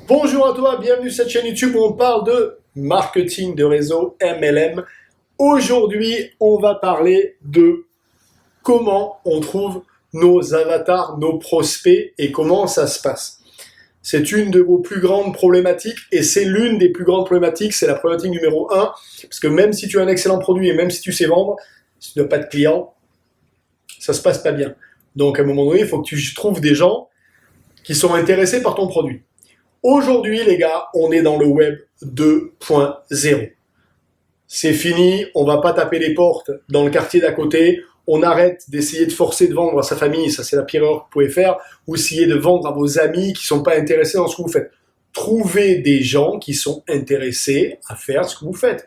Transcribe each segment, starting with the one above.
Bonjour à toi, bienvenue sur cette chaîne YouTube où on parle de marketing de réseau MLM. Aujourd'hui, on va parler de comment on trouve nos avatars, nos prospects et comment ça se passe. C'est une de vos plus grandes problématiques et c'est l'une des plus grandes problématiques, c'est la problématique numéro 1, parce que même si tu as un excellent produit et même si tu sais vendre, si tu n'as pas de clients, ça se passe pas bien. Donc à un moment donné, il faut que tu trouves des gens qui sont intéressés par ton produit. Aujourd'hui, les gars, on est dans le web 2.0. C'est fini, on va pas taper les portes dans le quartier d'à côté, on arrête d'essayer de forcer de vendre à sa famille, ça c'est la pire erreur que vous pouvez faire, ou essayer de vendre à vos amis qui sont pas intéressés dans ce que vous faites. Trouvez des gens qui sont intéressés à faire ce que vous faites.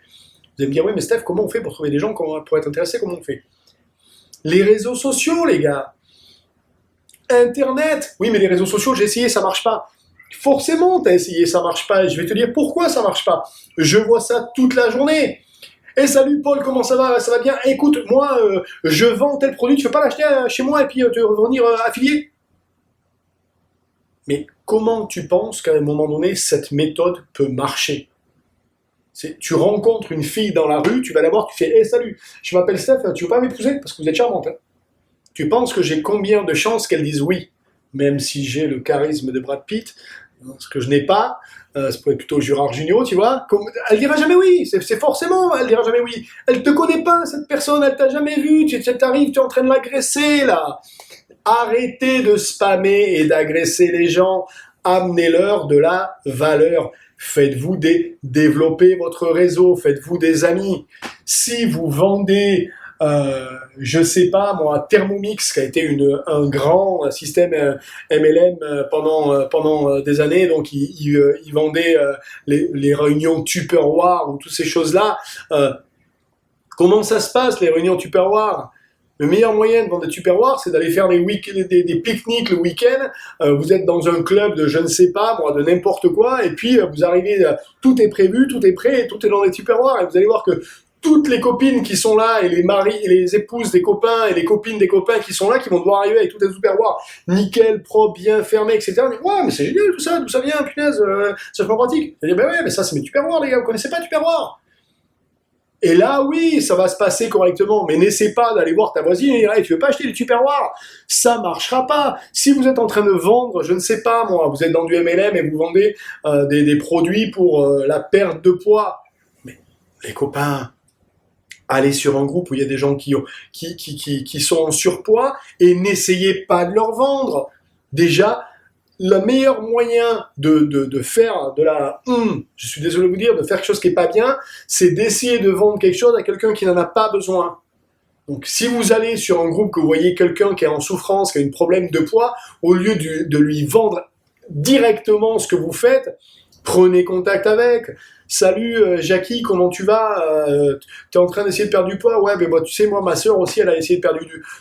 Vous allez me dire, oui mais Steph, comment on fait pour trouver des gens pour être intéressés, comment on fait? Les réseaux sociaux, les gars. Internet. Oui mais les réseaux sociaux, j'ai essayé, ça marche pas. Forcément, tu as essayé, ça marche pas. Et je vais te dire pourquoi ça marche pas. Je vois ça toute la journée. Et salut Paul, comment ça va? Ça va bien? Écoute, moi, je vends tel produit, tu veux pas l'acheter chez moi et puis te revenir affilié? Mais comment tu penses qu'à un moment donné, cette méthode peut marcher? Tu rencontres une fille dans la rue, tu vas la voir, tu fais hey, salut, je m'appelle Steph, tu veux pas m'épouser? Parce que vous êtes charmante. Hein. Tu penses que j'ai combien de chances qu'elle dise oui? Même si j'ai le charisme de Brad Pitt, ce que je n'ai pas, ça pourrait être plutôt Gérard Jugnot, tu vois, elle dira jamais oui, c'est forcément, elle dira jamais oui. Elle te connaît pas, cette personne, elle t'a jamais vu, tu arrives, tu es en train de l'agresser, là. Arrêtez de spammer et d'agresser les gens, amenez-leur de la valeur. Faites-vous développer votre réseau, faites-vous des amis. Si vous vendez je sais pas moi, Thermomix qui a été un grand système MLM pendant des années, donc il vendait les réunions Tupperware ou toutes ces choses-là. Comment ça se passe les réunions Tupperware? Le meilleur moyen de vendre des Tupperware, c'est d'aller faire des pique-niques le week-end. Vous êtes dans un club de je ne sais pas, moi, de n'importe quoi, et puis vous arrivez, tout est prévu, tout est prêt, et tout est dans les Tupperware, et vous allez voir que toutes les copines qui sont là, et les maris, et les épouses des copains, et les copines des copains qui sont là, qui vont devoir arriver avec toutes les Tupperware, nickel, propre, bien fermé, etc. Mais, ouais, mais c'est génial tout ça, d'où ça vient, punaise, c'est pas pratique. Vous allez dire, ben ouais, mais ça c'est mes Tupperware, les gars, vous connaissez pas Tupperware? Et là, oui, ça va se passer correctement, mais n'essaie pas d'aller voir ta voisine et dire hey, tu veux pas acheter du Tupperware? Ça marchera pas. Si vous êtes en train de vendre, je ne sais pas moi, vous êtes dans du MLM et vous vendez des produits pour la perte de poids, mais les copains, allez sur un groupe où il y a des gens qui sont en surpoids et n'essayez pas de leur vendre. Déjà, le meilleur moyen de faire de la je suis désolé de vous dire, de faire quelque chose qui est pas bien, c'est d'essayer de vendre quelque chose à quelqu'un qui n'en a pas besoin. Donc si vous allez sur un groupe que vous voyez quelqu'un qui est en souffrance, qui a un problème de poids, au lieu de lui vendre directement ce que vous faites, prenez contact avec. Salut Jackie, comment tu vas? Tu es en train d'essayer de perdre du poids? Ouais, mais bon, tu sais, moi, ma soeur aussi, elle a essayé de perdre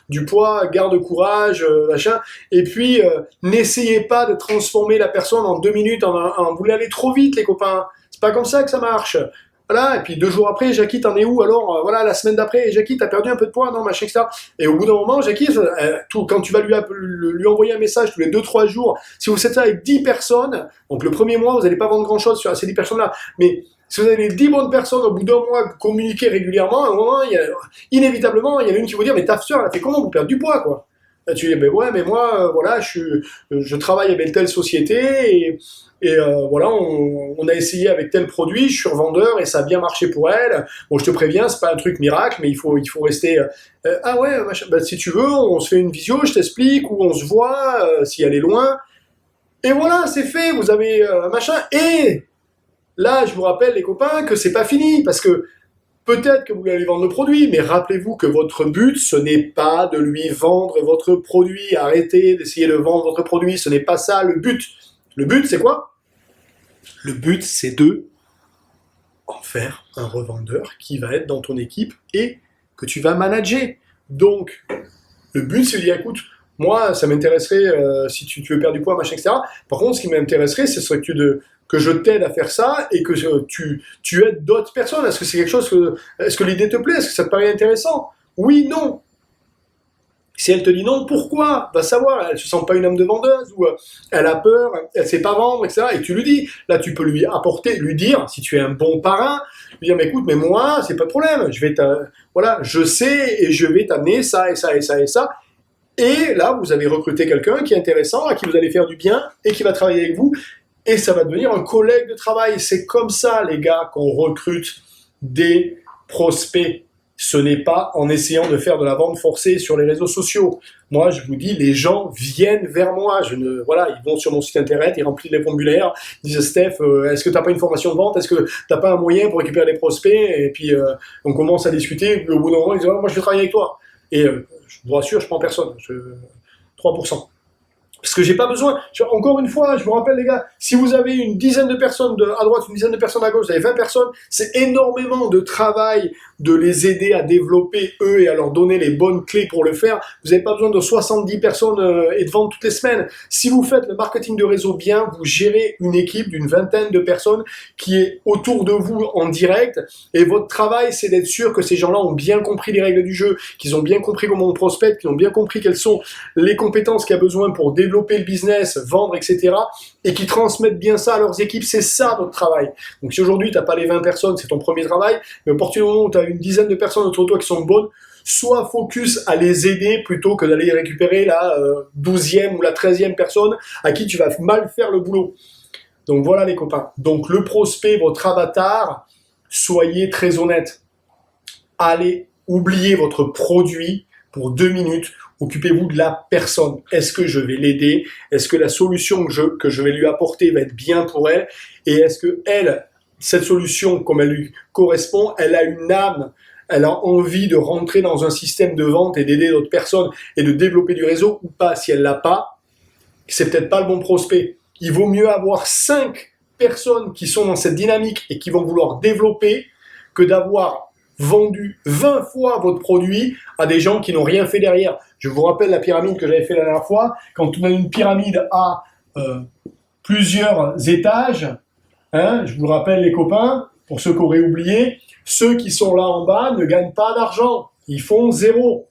du poids, garde courage, machin. Et puis, n'essayez pas de transformer la personne en 2 minutes, vous voulez aller trop vite, les copains. C'est pas comme ça que ça marche. Voilà, et puis 2 jours après, Jackie, t'en es où alors? Voilà, la semaine d'après, Jackie, t'as perdu un peu de poids? Non, machin, etc. Et au bout d'un moment, Jackie, quand tu vas lui envoyer un message tous les 2-3 jours, si vous faites ça avec 10 personnes, donc le premier mois, vous n'allez pas vendre grand-chose sur ces 10 personnes-là, mais si vous avez les 10 bonnes personnes au bout d'un mois, communiquer régulièrement, à un moment, inévitablement, il y en a une qui va dire, mais ta soeur, elle a fait comment pour perdre du poids, quoi? Là, tu dis, ben ouais, mais moi, voilà, je travaille avec telle société et voilà, on a essayé avec tel produit, je suis revendeur et ça a bien marché pour elle. Bon, je te préviens, c'est pas un truc miracle, mais il faut rester. Ah ouais, bah, si tu veux, on se fait une visio, je t'explique, ou on se voit si elle est loin. Et voilà, c'est fait. Vous avez machin. Et là, je vous rappelle les copains que c'est pas fini parce que peut-être que vous allez vendre le produit, mais rappelez-vous que votre but, ce n'est pas de lui vendre votre produit. Arrêtez d'essayer de vendre votre produit. Ce n'est pas ça le but. Le but, c'est quoi? Le but, c'est de en faire un revendeur qui va être dans ton équipe et que tu vas manager. Donc, le but, c'est de dire, écoute, moi, ça m'intéresserait si tu veux perdre du poids, machin, etc. Par contre, ce qui m'intéresserait, ce serait que je t'aide à faire ça et que tu aides d'autres personnes. Est-ce que c'est quelque chose est-ce que l'idée te plaît? Est-ce que ça te paraît intéressant? Oui, non. Si elle te dit non, pourquoi? Va savoir, elle se sent pas une âme de vendeuse, ou elle a peur, elle sait pas vendre, etc. Et tu lui dis, là tu peux lui apporter, lui dire, si tu es un bon parrain, lui dire, mais écoute, mais moi, c'est pas de problème, voilà, je sais et je vais t'amener ça et ça et ça et ça. Et là, vous avez recruté quelqu'un qui est intéressant, à qui vous allez faire du bien et qui va travailler avec vous. Et ça va devenir un collègue de travail. C'est comme ça, les gars, qu'on recrute des prospects. Ce n'est pas en essayant de faire de la vente forcée sur les réseaux sociaux. Moi, je vous dis, les gens viennent vers moi. Voilà, ils vont sur mon site internet, ils remplissent les formulaires, ils disent Steph, est-ce que tu n'as pas une formation de vente? Est-ce que tu n'as pas un moyen pour récupérer des prospects? Et puis, on commence à discuter. Puis, au bout d'un moment, ils disent moi, je vais travailler avec toi. Et je vous rassure, je prends personne. 3%. Parce que j'ai pas besoin. Encore une fois, je vous rappelle les gars, si vous avez une dizaine de personnes à droite, une dizaine de personnes à gauche, vous avez 20 personnes, c'est énormément de travail de les aider à développer eux et à leur donner les bonnes clés pour le faire. Vous n'avez pas besoin de 70 personnes et de vendre toutes les semaines. Si vous faites le marketing de réseau bien, vous gérez une équipe d'une vingtaine de personnes qui est autour de vous en direct et votre travail, c'est d'être sûr que ces gens-là ont bien compris les règles du jeu, qu'ils ont bien compris comment on prospecte, qu'ils ont bien compris quelles sont les compétences qu'il y a besoin pour développer le business, vendre, etc. et qui transmettent bien ça à leurs équipes. C'est ça votre travail. Donc si aujourd'hui tu n'as pas les 20 personnes, c'est ton premier travail, mais au partir du moment où tu as une dizaine de personnes autour de toi qui sont bonnes, sois focus à les aider plutôt que d'aller récupérer la 12e ou la 13e personne à qui tu vas mal faire le boulot. Donc voilà les copains. Donc le prospect, votre avatar, soyez très honnête. Allez, oubliez votre produit pour 2 minutes. Occupez-vous de la personne. Est-ce que je vais l'aider? Est-ce que la solution que je vais lui apporter va être bien pour elle? Et est-ce que elle, cette solution, comme elle lui correspond, elle a une âme, elle a envie de rentrer dans un système de vente et d'aider d'autres personnes et de développer du réseau ou pas? Si elle l'a pas, c'est peut-être pas le bon prospect. Il vaut mieux avoir 5 personnes qui sont dans cette dynamique et qui vont vouloir développer que d'avoir vendu 20 fois votre produit à des gens qui n'ont rien fait derrière. Je vous rappelle la pyramide que j'avais fait la dernière fois. Quand on a une pyramide à plusieurs étages, je vous le rappelle les copains, pour ceux qui auraient oublié, ceux qui sont là en bas ne gagnent pas d'argent. Ils font 0.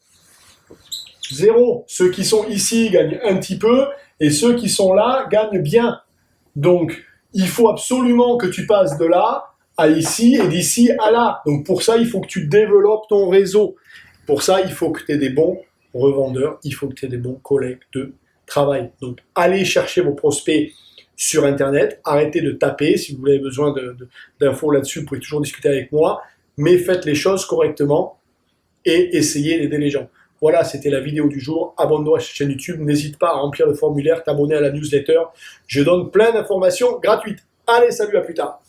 0. Ceux qui sont ici gagnent un petit peu et ceux qui sont là gagnent bien. Donc, il faut absolument que tu passes de là à ici et d'ici à là. Donc, pour ça, il faut que tu développes ton réseau. Pour ça, il faut que tu aies des bons revendeurs, il faut que tu aies des bons collègues de travail. Donc, allez chercher vos prospects sur Internet, arrêtez de taper. Si vous avez besoin d'infos là-dessus, vous pouvez toujours discuter avec moi, mais faites les choses correctement et essayez d'aider les gens. Voilà, c'était la vidéo du jour. Abonne-toi à cette chaîne YouTube. N'hésite pas à remplir le formulaire, t'abonner à la newsletter. Je donne plein d'informations gratuites. Allez, salut, à plus tard.